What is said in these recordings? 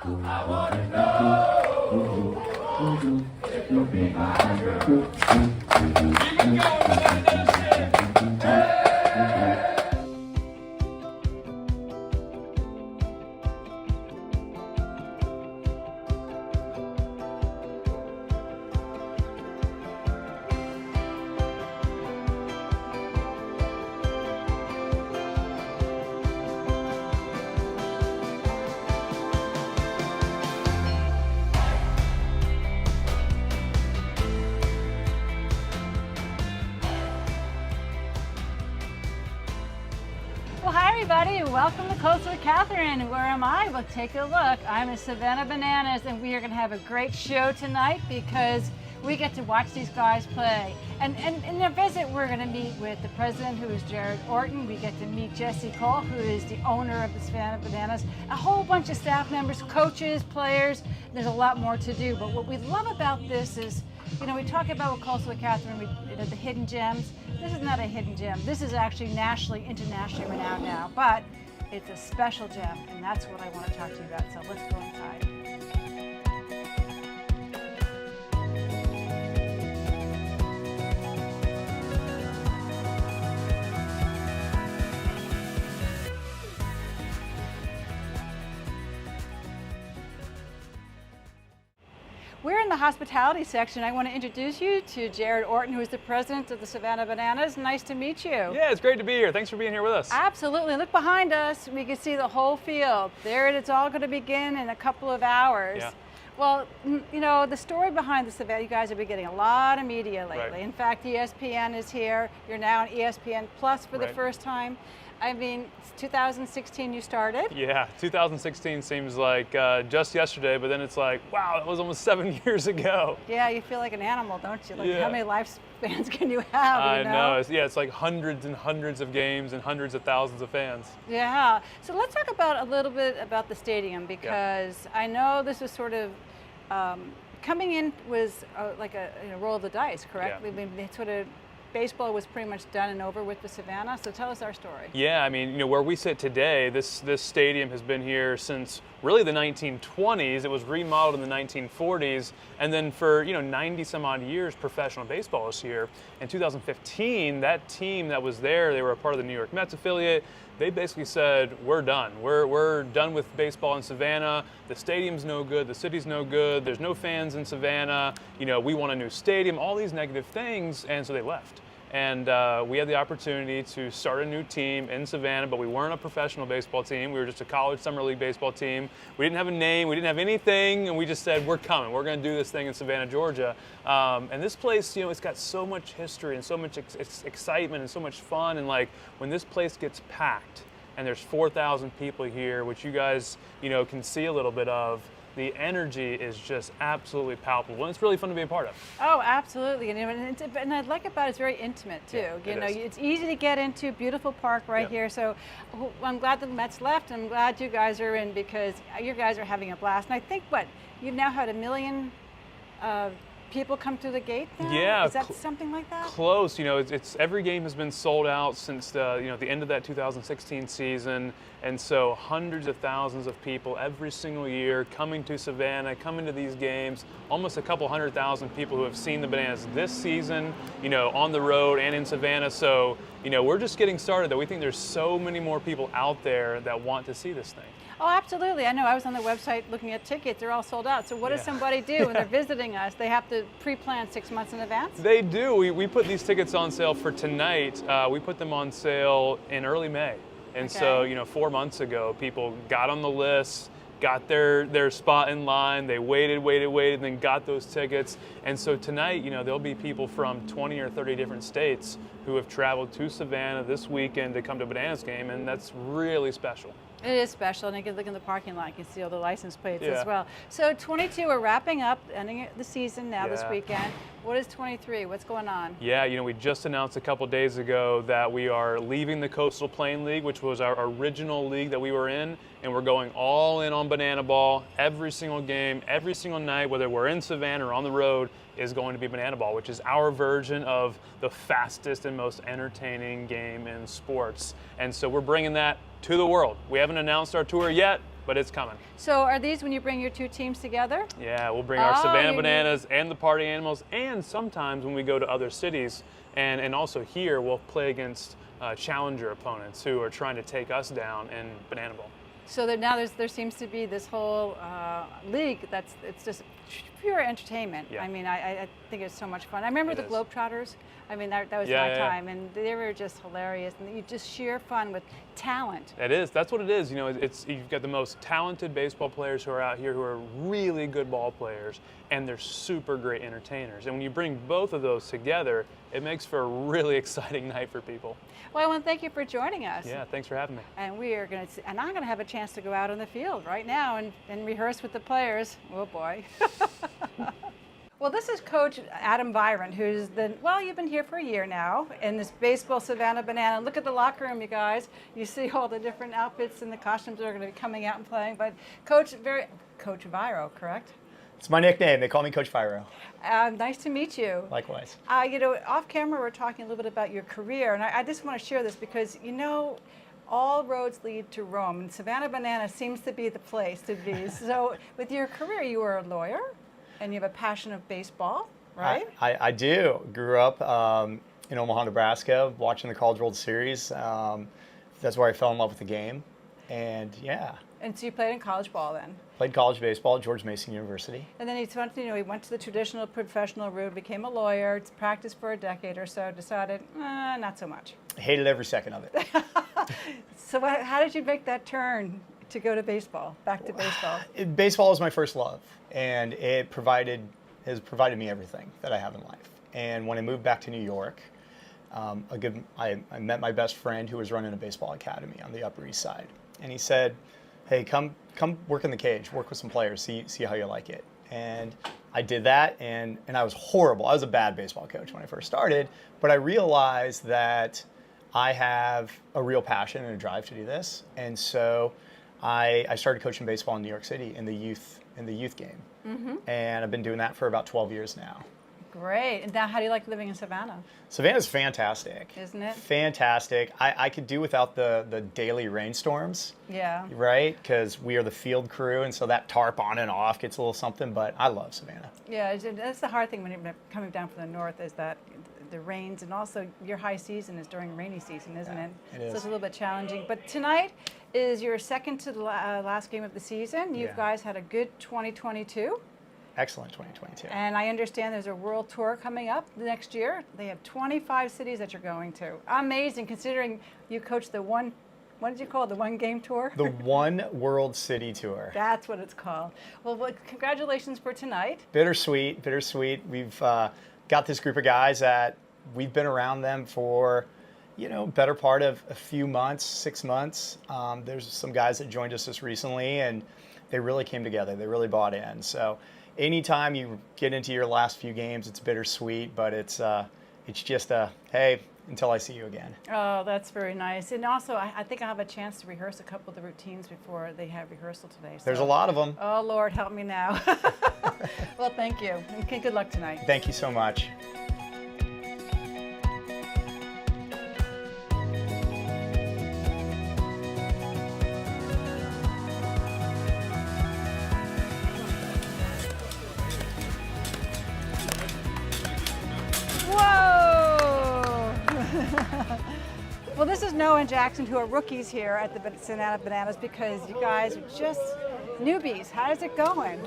I wanna know if you'll be my girl. Keep it going, hey. Well, hi everybody, and welcome to Coastal with Kathryn. Where am I? Well, take a look. I'm at Savannah Bananas, and we are going to have a great show tonight because we get to watch these guys play. And in a visit, we're going to meet with the president, who is Orton. We get to meet Jesse Cole, who is the owner of the Savannah Bananas. A whole bunch of staff members, coaches, players. There's a lot more to do. But what we love about this is, you know, we talk about with Coastal with Kathryn, the hidden gems. This is not a hidden gem. This is actually nationally, internationally renowned now, but it's a special gem, and that's what I want to talk to you about. So let's go inside. We're in the hospitality section. I want to introduce you to Orton, who is the president of the Savannah Bananas. Nice to meet you. Yeah, it's great to be here. Thanks for being here with us. Absolutely. Look behind us. We can see the whole field. There it's all going to begin in a couple of hours. Yeah. Well, you know, the story behind the Savannah, you guys have been getting a lot of media lately. Right. In fact, ESPN is here. You're now on ESPN Plus for the Right. first time. I mean, it's 2016 you started. Yeah, 2016 seems like just yesterday, but then it's like, wow, that was almost 7 years ago. Yeah, you feel like an animal, don't you? Like, Yeah. how many lifespans can you have? I You know. It's like hundreds and hundreds of games and hundreds of thousands of fans. Yeah. So let's talk about a little bit about the stadium, because I know this was sort of coming in was like a roll of the dice, correct? Yeah. I mean, it sort of baseball was pretty much done and over with the Savannah. So tell us our story. Yeah, I mean, you know, where we sit today, this stadium has been here since really the 1920s. It was remodeled in the 1940s, and then for 90 some odd years, professional baseball was here. In 2015, that team that was there, they were a part of the New York Mets affiliate. They basically said, we're done. We're done with baseball in Savannah. The stadium's no good. The city's no good. There's no fans in Savannah. You know, we want a new stadium, all these negative things, and so they left. And we had the opportunity to start a new team in Savannah, but we weren't a professional baseball team. We were just a college summer league baseball team. We didn't have a name, we didn't have anything, and we just said, we're coming. We're going to do this thing in Savannah, Georgia. And this place, you know, it's got so much history and so much excitement and so much fun. And like when this place gets packed and there's 4,000 people here, which you guys, you know, can see a little bit of, the energy is just absolutely palpable, and it's really fun to be a part of. Oh, absolutely. And I like about it, it's very intimate too. Yeah, It's easy to get into, beautiful park right here. So I'm glad the Mets left. I'm glad you guys are in, because you guys are having a blast. And I think you've now had 1 million people come through the gate now? Yeah. Is that something like that? Close. You know, it's every game has been sold out since the end of that 2016 season, and so hundreds of thousands of people every single year coming to Savannah, coming to these games. Almost a couple 100,000 people who have seen the Bananas this season, you know, on the road and in Savannah. So, you know, we're just getting started. Though we think there's so many more people out there that want to see this thing. Oh, absolutely. I know. I was on the website looking at tickets. They're all sold out. So what does somebody do when they're visiting us? They have to pre-plan 6 months in advance? They do. We put these tickets on sale for tonight. We put them on sale in early May. And so, you know, 4 months ago, people got on the list, got their spot in line. They waited, and then got those tickets. And so tonight, you know, there'll be people from 20 or 30 different states who have traveled to Savannah this weekend to come to a Bananas game, and that's really special. It is special, and you can look in the parking lot, you can see all the license plates as well. So 22, we're wrapping up, ending the season now this weekend. What is 23? What's going on? Yeah, you know, we just announced a couple days ago that we are leaving the Coastal Plain League, which was our original league that we were in, and we're going all in on banana ball. Every single game, every single night, whether we're in Savannah or on the road, is going to be banana ball, which is our version of the fastest and most entertaining game in sports. And so we're bringing that to the world. We haven't announced our tour yet, but it's coming. So are these when you bring your two teams together? Yeah, we'll bring our Savannah Bananas and the Party Animals, and sometimes when we go to other cities, and also here, we'll play against challenger opponents who are trying to take us down in Banana Bowl. So that now there seems to be this whole league it's just pure entertainment. Yeah. I mean, I think it's so much fun. I remember the Globetrotters. I mean, that was Yeah, my yeah. time, and they were just hilarious. And you just sheer fun with talent. It is. That's what it is. You know, you've got the most talented baseball players who are out here who are really good ball players, and they're super great entertainers. And when you bring both of those together, it makes for a really exciting night for people. Well, I want to thank you for joining us. Yeah, thanks for having me. And I'm going to have a chance to go out on the field right now and rehearse with the players. Oh boy. Well, this is Coach Adam Byron, who's you've been here for a year now in this baseball Savannah Banana. Look at the locker room, you guys. You see all the different outfits and the costumes that are going to be coming out and playing. But Coach Viro, correct? It's my nickname. They call me Coach Viro. Nice to meet you. Likewise. Off camera, we're talking a little bit about your career, and I just want to share this because, all roads lead to Rome, and Savannah Banana seems to be the place to be. So with your career, you were a lawyer, and you have a passion of baseball, right? I do. Grew up in Omaha, Nebraska, watching the College World Series. That's where I fell in love with the game. And yeah. And so you played in college ball then? Played college baseball at George Mason University. And then he went to the traditional professional route, became a lawyer, practiced for a decade or so, decided, not so much. I hated every second of it. So how did you make that turn to go to baseball, back to baseball? Baseball was my first love, and it has provided me everything that I have in life. And when I moved back to New York, I met my best friend who was running a baseball academy on the Upper East Side. And he said, hey, come work in the cage, work with some players, see how you like it. And I did that, and I was horrible. I was a bad baseball coach when I first started, but I realized that I have a real passion and a drive to do this. And so I started coaching baseball in New York City in the youth game. Mm-hmm. And I've been doing that for about 12 years now. Great. And now how do you like living in Savannah? Savannah's fantastic. Isn't it? Fantastic. I could do without the daily rainstorms. Yeah. Right? Because we are the field crew, and so that tarp on and off gets a little something, but I love Savannah. Yeah, that's the hard thing when you're coming down from the north is that the rains, and also your high season is during rainy season, isn't it? It is. So it's a little bit challenging. But tonight is your second to the last game of the season. You guys had a good 2022. Excellent 2022. And I understand there's a world tour coming up next year. They have 25 cities that you're going to. Amazing, considering you coached the what did you call it, the one game tour? The One World City Tour. That's what it's called. Well, congratulations for tonight. Bittersweet. We've got this group of guys that we've been around them for, better part of a few months, 6 months. There's some guys that joined us just recently, and they really came together. They really bought in. So anytime you get into your last few games, it's bittersweet, but it's just hey, until I see you again. Oh, that's very nice. And also, I think I'll have a chance to rehearse a couple of the routines before they have rehearsal today. So. There's a lot of them. Oh, Lord, help me now. Well, thank you. Okay, good luck tonight. Thank you so much. Well, this is Noah and Jackson, who are rookies here at the Savannah Bananas, because you guys are just newbies. How's it going?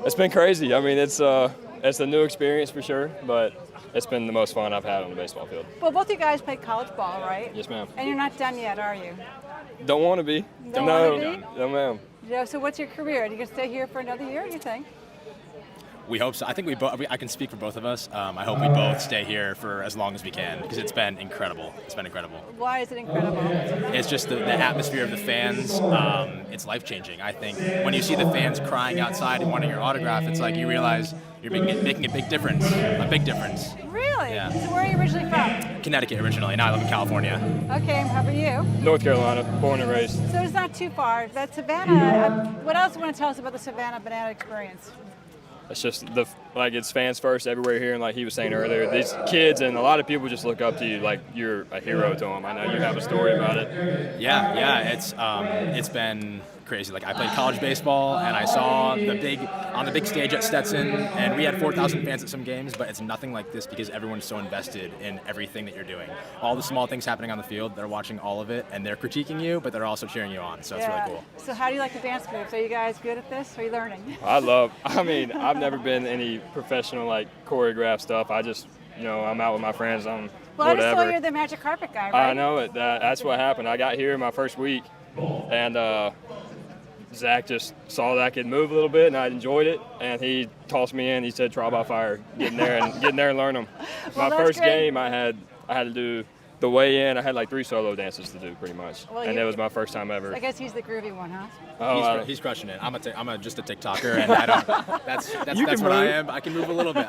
It's been crazy. I mean, it's a new experience for sure, but it's been the most fun I've had on the baseball field. Well, both you guys played college ball, right? Yes, ma'am. And you're not done yet, are you? Don't want to be. Don't no, wanna be? No, ma'am. Yeah, so what's your career? Are you going to stay here for another year, you think? We hope so. I think I can speak for both of us. I hope we both stay here for as long as we can because it's been incredible. It's been incredible. Why is it incredible? It's just the atmosphere of the fans. It's life-changing. I think when you see the fans crying outside and wanting your autograph, it's like you realize you're making a big difference. A big difference. Really? Yeah. So where are you originally from? Connecticut originally. Now I live in California. Okay, how about you? North Carolina, born and raised. So it's not too far. That's Savannah. What else do you want to tell us about the Savannah Banana experience? It's just it's fans first everywhere here, and like he was saying earlier, these kids and a lot of people just look up to you like you're a hero to them. I know you have a story about it. Yeah. It's been crazy. Like I played college baseball and I saw on the big stage at Stetson, and we had 4,000 fans at some games, but it's nothing like this because everyone's so invested in everything that you're doing. All the small things happening on the field, they're watching all of it and they're critiquing you, but they're also cheering you on. So it's really cool. So how do you like the dance moves? Are you guys good at this? Are you learning? I mean, I've never been any professional like choreographed stuff. I just, I'm out with my friends on Well, whatever. I just saw you're the magic carpet guy, right? I know it. That's what happened. I got here my first week, and Zach just saw that I could move a little bit, and I enjoyed it. And he tossed me in. He said, "Trial by fire. Get in there and learn them." Well, my first game, I had to do the way in. I had like 3 solo dances to do, pretty much, and it was my first time ever. I guess he's the groovy one, huh? Oh, he's crushing it. I'm just a TikToker, and I don't. That's what I am. I can move a little bit.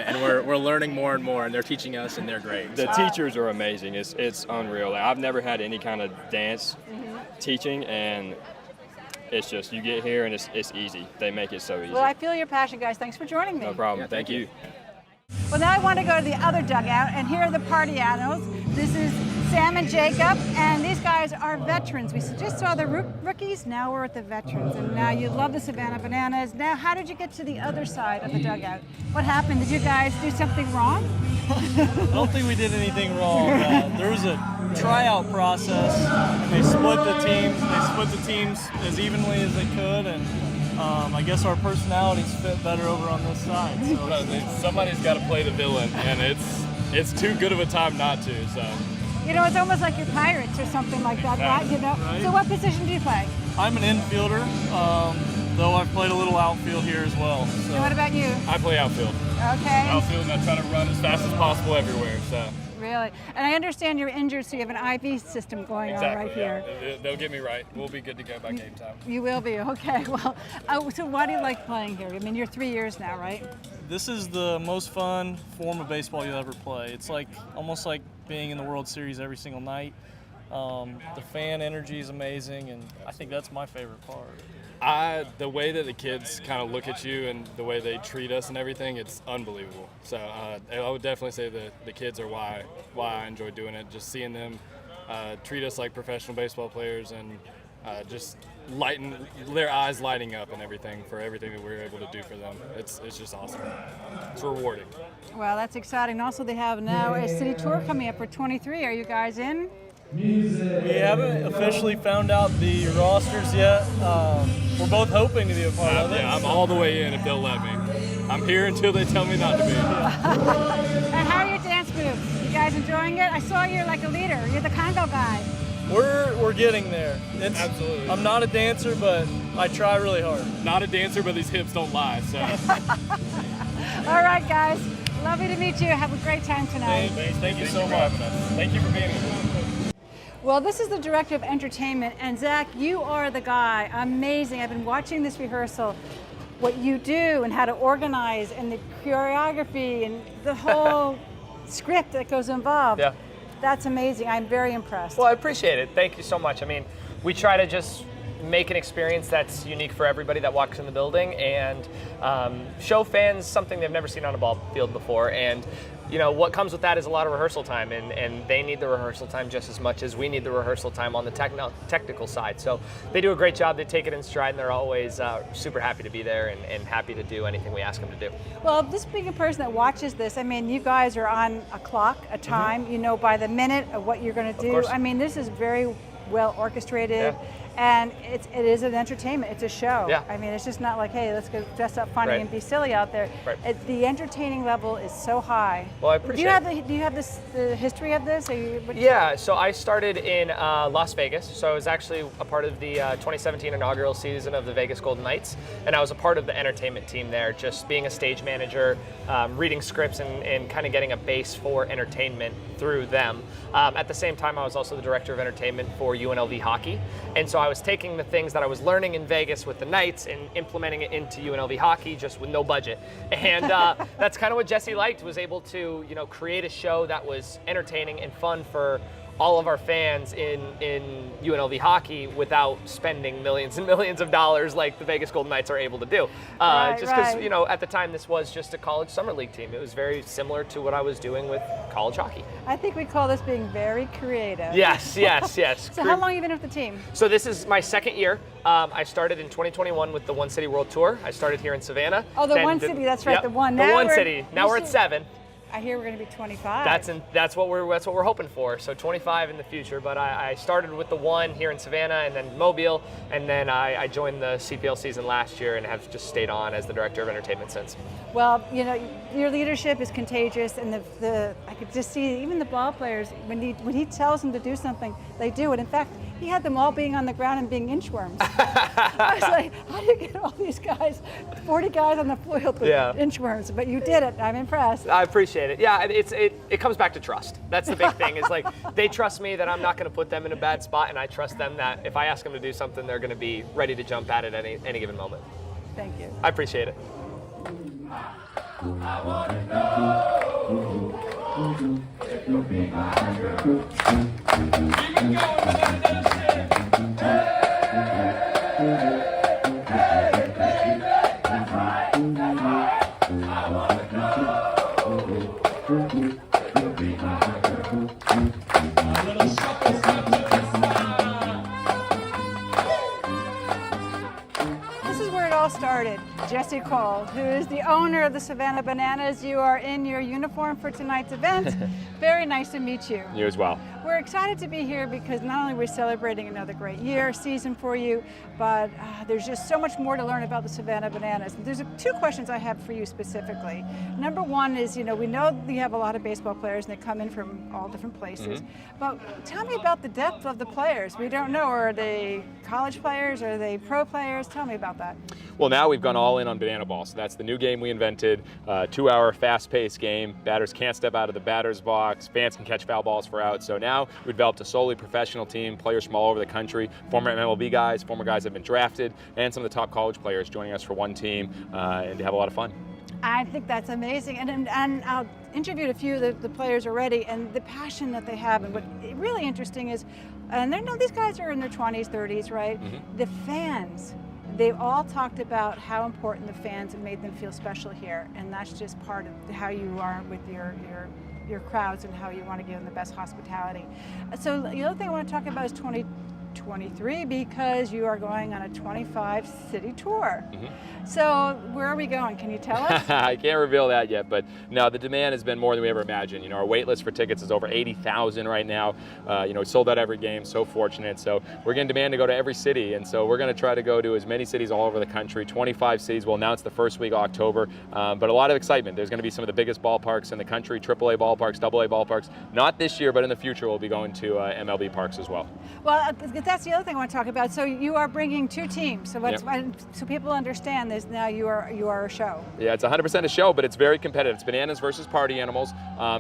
And we're learning more and more, and they're teaching us, and they're great. The teachers are amazing. It's unreal. Like, I've never had any kind of dance teaching, and it's just you get here and it's easy. They make it so easy. Well, I feel your passion, guys. Thanks for joining me. No problem. Thank you. Well, now I want to go to the other dugout, and here are the party animals. This is Sam and Jacob, and these guys are veterans. We just saw the rookies, now we're at the veterans, and now you love the Savannah Bananas. Now, how did you get to the other side of the dugout? What happened? Did you guys do something wrong? I don't think we did anything wrong. There was a tryout process, and they split the teams as evenly as they could, and I guess our personalities fit better over on this side. So somebody's got to play the villain, and it's too good of a time not to. So it's almost like you're Pirates or something like that, right? Right. So what position do you play? I'm an infielder, though I've played a little outfield here as well. So. And what about you? I play outfield. Okay. Outfield, and I try to run as fast as possible everywhere. So. Really? And I understand you're injured, so you have an IV system going on right here. They'll get me right. We'll be good to go by game time. You will be, okay. Well, so why do you like playing here? I mean, you're 3 years now, right? This is the most fun form of baseball you'll ever play. It's almost like being in the World Series every single night. The fan energy is amazing, and I think that's my favorite part. The way that the kids kind of look at you and the way they treat us and everything, it's unbelievable. So I would definitely say that the kids are why I enjoy doing it. Just seeing them treat us like professional baseball players and just their eyes lighting up and everything for everything that we're able to do for them. It's just awesome. It's rewarding. Well, that's exciting. Also, they have now a city tour coming up for 23. Are you guys in? We haven't officially found out the rosters yet. We're both hoping to be a part of it. Yeah, I'm all the way in if they'll let me. I'm here until they tell me not to be. And how are your dance moves? You guys enjoying it? I saw you're like a leader. You're the Congo guy. We're getting there. Absolutely. I'm not a dancer, but I try really hard. Not a dancer, but these hips don't lie. So. All right, guys. Lovely to meet you. Have a great time tonight. Thank you so much. Thank you for being here. Well, this is the director of entertainment, and Zach, you are the guy. Amazing. I've been watching this rehearsal, what you do and how to organize and the choreography and the whole script that goes involved. Yeah. That's amazing. I'm very impressed. Well, I appreciate it. Thank you so much. I mean, we try to just make an experience that's unique for everybody that walks in the building and show fans something they've never seen on a ball field before. And what comes with that is a lot of rehearsal time, and they need the rehearsal time just as much as we need the rehearsal time on the technical side. So they do a great job. They take it in stride, and they're always super happy to be there and happy to do anything we ask them to do. Well, this being a person that watches this, I mean, you guys are on a clock, a time, you know by the minute of what you're going to do. course. I mean, this is very well orchestrated. Yeah. And it is an entertainment. It's a show. Yeah. I mean, it's just not like, hey, let's go dress up funny Right. and be silly out there. Right. The entertaining level is so high. Well, I appreciate Do you have the history of this? Yeah, so I started in Las Vegas. So I was actually a part of the 2017 inaugural season of the Vegas Golden Knights, and I was a part of the entertainment team there, just being a stage manager, reading scripts and kind of getting a base for entertainment through them. At the same time, I was also the director of entertainment for UNLV hockey, and so I was taking the things that I was learning in Vegas with the Knights and implementing it into UNLV hockey, just with no budget. And that's kind of what Jesse liked, was able to create a show that was entertaining and fun for all of our fans in UNLV hockey without spending millions and millions of dollars like the Vegas Golden Knights are able to do. Just because, you know, at the time this was just a college summer league team. It was very similar to what I was doing with college hockey. I think we call this being very creative. Yes, yes, yes. So how long have you been with the team? So this is my second year. I started in 2021 with the One City World Tour. I started here in Savannah. Oh, the One City, that's right, yep, the one. The Now One City. Now we're at 7. I hear we're going to be 25. That's what we're hoping for. So 25 in the future. But I started with the One here in Savannah, and then Mobile, and then I joined the CPL season last year, and have just stayed on as the director of entertainment since. Well, you know, your leadership is contagious, and I could just see even the ball players when he tells them to do something, they do it. In fact, he had them all being on the ground and being inchworms. I was like, how do you get all these guys, 40 guys on the field with inchworms? But you did it. I'm impressed. I appreciate it. Yeah, it comes back to trust. That's the big thing. Is like they trust me that I'm not going to put them in a bad spot, and I trust them that if I ask them to do something, they're going to be ready to jump at it at any given moment. Thank you. I appreciate it. I wanna know if you'll be my girl. This is where it all started. Jesse Cole, who is the owner of the Savannah Bananas. You are in your uniform for tonight's event. Very nice to meet you. You as well. We're excited to be here because not only are we celebrating another great season for you, but there's just so much more to learn about the Savannah Bananas. There's 2 questions I have for you specifically. Number one is, you know, we know you have a lot of baseball players and they come in from all different places, but tell me about the depth of the players. We don't know, are they college players, are they pro players? Tell me about that. Well, now we've gone all in on banana ball, so that's the new game we invented, 2-hour fast-paced game. Batters can't step out of the batter's box, fans can catch foul balls for outs. So now we've developed a solely professional team, players from all over the country, former MLB guys, former guys that have been drafted, and some of the top college players joining us for one team, and to have a lot of fun. I think that's amazing, and I've interviewed a few of the players already, and the passion that they have, and what really interesting is, and these guys are in their 20s, 30s, right? The fans, they've all talked about how important the fans have made them feel special here, and that's just part of how you are with your crowds and how you want to give them the best hospitality. So the other thing I want to talk about is 2023, because you are going on a 25-city tour. So where are we going? Can you tell us? I can't reveal that yet, but no, the demand has been more than we ever imagined. You know, our wait list for tickets is over 80,000 right now. You know, we sold out every game, so fortunate. So we're getting demand to go to every city, and so we're going to try to go to as many cities all over the country. 25 cities. We'll announce the first week of October, but a lot of excitement. There's going to be some of the biggest ballparks in the country, AAA ballparks, AA ballparks. Not this year, but in the future we'll be going to MLB parks as well. Well, that's the other thing I want to talk about. So you are bringing 2 teams. So so people understand this now. You are a show. Yeah, it's 100% a show, but it's very competitive. It's bananas versus party animals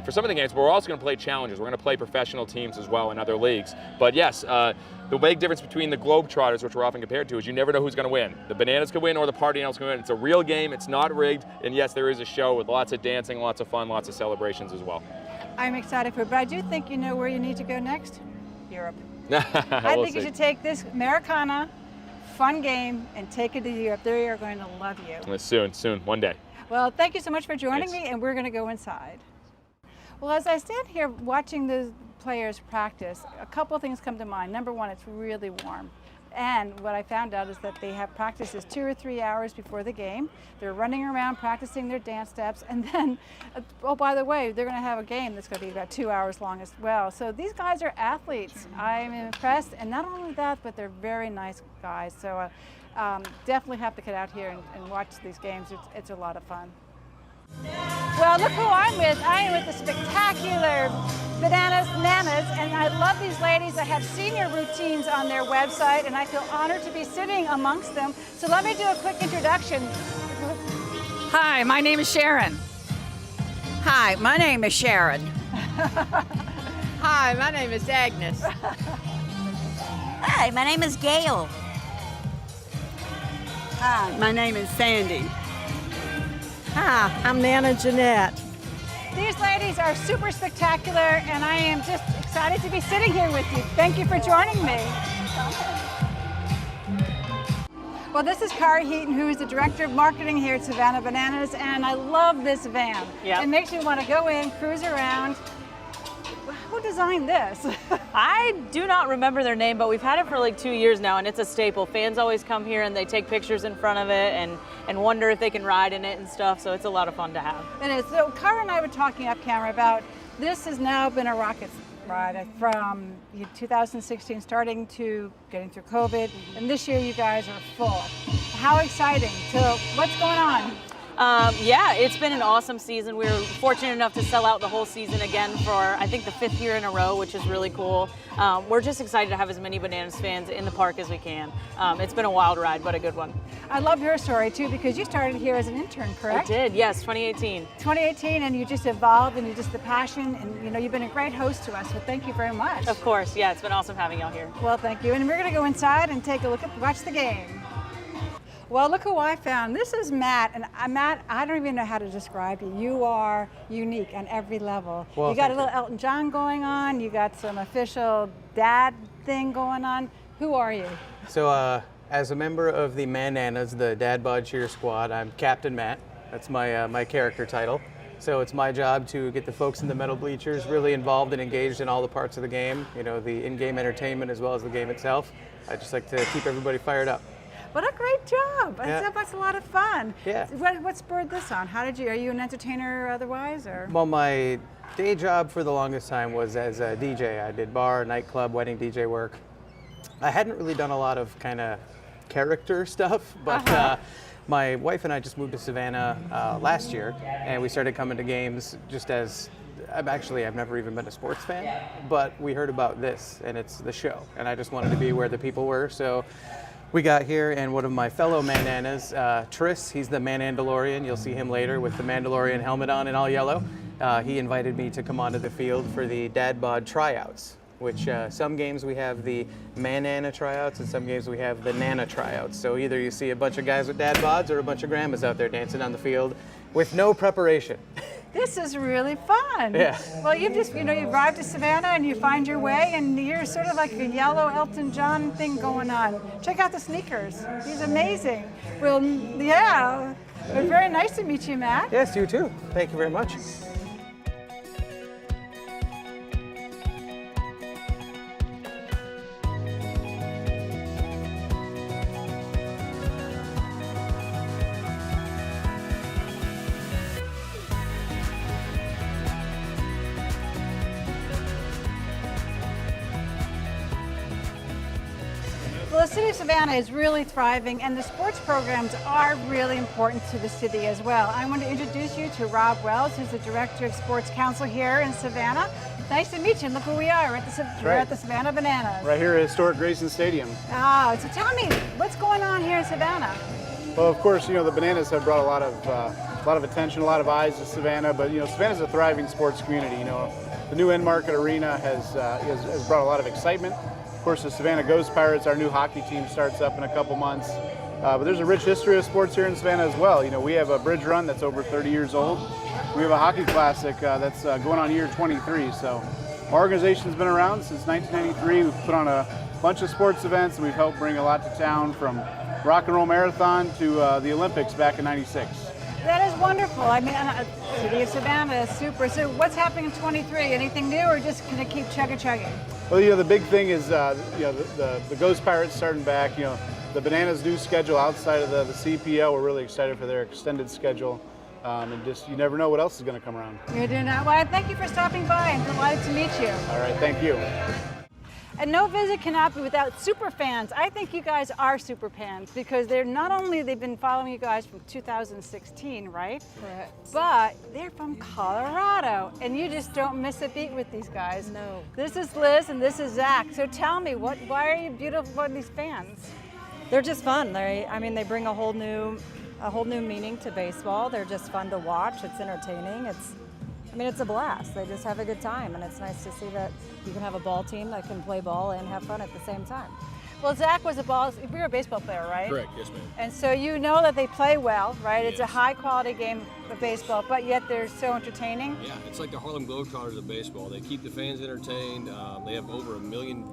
for some of the games. But we're also going to play challenges. We're going to play professional teams as well in other leagues. But yes, the big difference between the Globetrotters, which we're often compared to, is you never know who's going to win. The bananas could win or the party animals can win. It's a real game. It's not rigged. And yes, there is a show with lots of dancing, lots of fun, lots of celebrations as well. I'm excited for it, but I do think you know where you need to go next? Europe. I think you should take this Americana fun game and take it to Europe. They are going to love you. Soon, one day. Well, thank you so much for joining me, and we're going to go inside. Well, as I stand here watching the players practice, a couple of things come to mind. Number one, it's really warm. And what I found out is that they have practices 2 or 3 hours before the game. They're running around practicing their dance steps, and then, oh, by the way, they're going to have a game that's going to be about 2 hours long as well. So these guys are athletes. I'm impressed, and not only that, but they're very nice guys. So definitely have to get out here and watch these games. It's a lot of fun. Well, look who I'm with. I am with the spectacular Bananas, and I love these ladies. I have senior routines on their website, and I feel honored to be sitting amongst them. So let me do a quick introduction. Hi, my name is Sharon. Hi, my name is Sharon. Hi, my name is Agnes. Hi, my name is Gail. Hi, my name is Sandy. Hi, I'm Nana Jeanette. These ladies are super spectacular, and I am just excited to be sitting here with you. Thank you for joining me. Well, this is Kari Heaton, who is the Director of Marketing here at Savannah Bananas, and I love this van. Yep. It makes me want to go in, cruise around. Who designed this? I do not remember their name, but we've had it for like 2 years now, and it's a staple. Fans always come here and they take pictures in front of it and wonder if they can ride in it and stuff, so it's a lot of fun to have. It is. So Kara and I were talking off camera about this has now been a rocket ride from 2016 starting to getting through COVID, and this year you guys are full. How exciting. So what's going on? Yeah, it's been an awesome season. We were fortunate enough to sell out the whole season again for, I think, the 5th year in a row, which is really cool. We're just excited to have as many Bananas fans in the park as we can. It's been a wild ride, but a good one. I love your story, too, because you started here as an intern, correct? I did, yes, 2018. 2018, and you just evolved, and you just the passion, and you've been a great host to us, so thank you very much. Of course, yeah, it's been awesome having y'all here. Well, thank you, and we're going to go inside and take a look watch the game. Well, look who I found. This is Matt, and Matt, I don't even know how to describe you. You are unique on every level. Well, you got a little Elton John going on. You got some official dad thing going on. Who are you? So, as a member of the Bananas, the Dad Bod Cheer Squad, I'm Captain Matt. That's my my character title. So it's my job to get the folks in the metal bleachers really involved and engaged in all the parts of the game. You know, the in-game entertainment as well as the game itself. I just like to keep everybody fired up. What a great job. Yeah. That's a lot of fun. Yeah. What spurred this on? Are you an entertainer otherwise? Or? Well, my day job for the longest time was as a DJ. I did bar, nightclub, wedding DJ work. I hadn't really done a lot of kind of character stuff, but my wife and I just moved to Savannah last year, and we started coming to games just as, I've never even been a sports fan, but we heard about this, and it's the show, and I just wanted to be where the people were, so we got here, and one of my fellow Bananas, Tris, he's the Mandalorian. You'll see him later with the Mandalorian helmet on in all yellow. He invited me to come onto the field for the Dad Bod tryouts, which some games we have the Manana tryouts, and some games we have the Nana tryouts. So either you see a bunch of guys with dad bods or a bunch of grandmas out there dancing on the field with no preparation. This is really fun. Yeah. Well, you arrived to Savannah and you find your way, and you're sort of like a yellow Elton John thing going on. Check out the sneakers. He's amazing. Well, yeah. It was very nice to meet you, Matt. Yes, you too. Thank you very much. Well, the city of Savannah is really thriving, and the sports programs are really important to the city as well. I want to introduce you to Rob Wells, who's the Director of Sports Council here in Savannah. Nice to meet you, and look who we are. We're at the Savannah Bananas. Right here at historic Grayson Stadium. So tell me, what's going on here in Savannah? Well, of course, the Bananas have brought a lot of attention, a lot of eyes to Savannah, but Savannah's a thriving sports community. The new End-Market Arena has brought a lot of excitement. Of course, the Savannah Ghost Pirates, our new hockey team, starts up in a couple months. But there's a rich history of sports here in Savannah as well. We have a bridge run that's over 30 years old. We have a hockey classic that's going on year 23. So our organization's been around since 1993. We've put on a bunch of sports events, and we've helped bring a lot to town, from rock and roll marathon to the Olympics back in '96. That is wonderful. I mean, city of Savannah is super. So what's happening in 23? Anything new, or just going to keep chugging? Well, the big thing is, the Ghost Pirates starting back. The Bananas' new schedule outside of the CPL. We're really excited for their extended schedule. And just, you never know what else is going to come around. You're doing that. Well, thank you for stopping by. I'm delighted to meet you. All right, thank you. And no visit cannot be without super fans. I think you guys are super fans, because they've been following you guys from 2016, right? Correct. But they're from Colorado, and you just don't miss a beat with these guys. No. This is Liz and this is Zach. So tell me, why are you beautiful for these fans? They're just fun. They bring a whole new meaning to baseball. They're just fun to watch. It's entertaining. It's a blast. They just have a good time, and it's nice to see that you can have a ball team that can play ball and have fun at the same time. Well, Zach was you're a baseball player, right? Correct, yes ma'am. And so you know that they play well, right? It's a Yes. high quality game of baseball, but yet they're so entertaining. Yeah, it's like the Harlem Globetrotters of baseball. They keep the fans entertained. They have over 1 million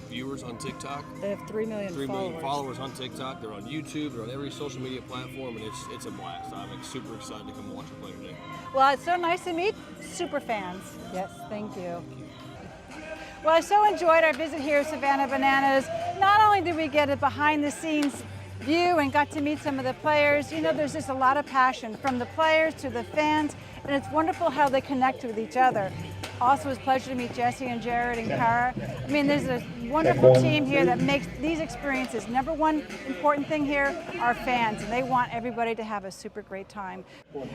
viewers on TikTok. They have 3 million 3 million followers. followers on TikTok. They're on YouTube. They're on every social media platform, and it's a blast. I'm like, super excited to come watch them play today. Well, it's so nice to meet super fans. Yes, thank you. Well, I so enjoyed our visit here at Savannah Bananas. Not only did we get a behind-the-scenes view and got to meet some of the players, you know, there's just a lot of passion from the players to the fans, and it's wonderful how they connect with each other. Also, it's a pleasure to meet Jesse and Jared and Kara. I mean, there's a wonderful team here that makes these experiences. Number one important thing here are fans, and they want everybody to have a super great time.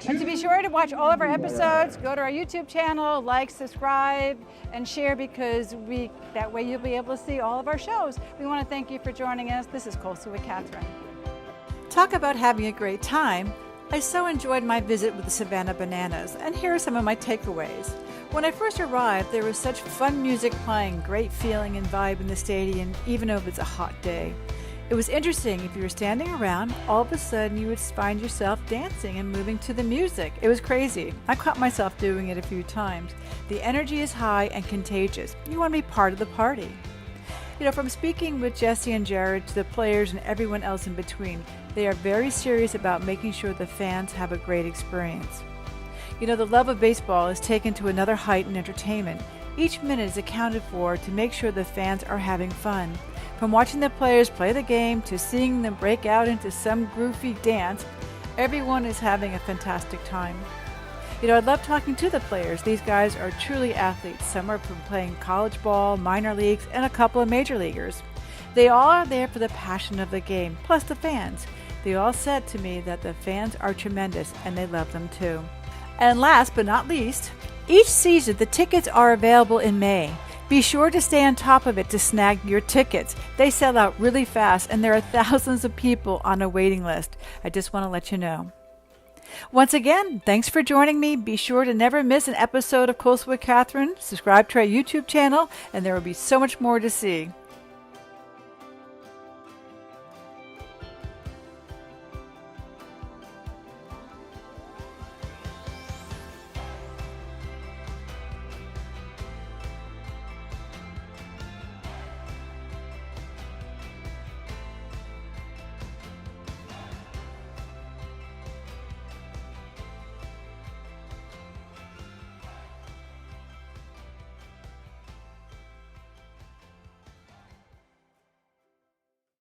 And to be sure to watch all of our episodes, go to our YouTube channel, like, subscribe, and share, because that way you'll be able to see all of our shows. We want to thank you for joining us. This is Coastal with Kathryn. Talk about having a great time. I so enjoyed my visit with the Savannah Bananas, and here are some of my takeaways. When I first arrived, there was such fun music playing, great feeling and vibe in the stadium, even though it's a hot day. It was interesting, if you were standing around, all of a sudden you would find yourself dancing and moving to the music. It was crazy. I caught myself doing it a few times. The energy is high and contagious. You want to be part of the party. You know, from speaking with Jesse and Jared to the players and everyone else in between, they are very serious about making sure the fans have a great experience. You know, the love of baseball is taken to another height in entertainment. Each minute is accounted for to make sure the fans are having fun. From watching the players play the game to seeing them break out into some goofy dance, everyone is having a fantastic time. You know, I love talking to the players. These guys are truly athletes. Some are from playing college ball, minor leagues, and a couple of major leaguers. They all are there for the passion of the game, plus the fans. They all said to me that the fans are tremendous and they love them too. And last but not least, each season the tickets are available in May. Be sure to stay on top of it to snag your tickets. They sell out really fast and there are thousands of people on a waiting list. I just want to let you know. Once again, thanks for joining me. Be sure to never miss an episode of Coastal with Kathryn. Subscribe to our YouTube channel and there will be so much more to see.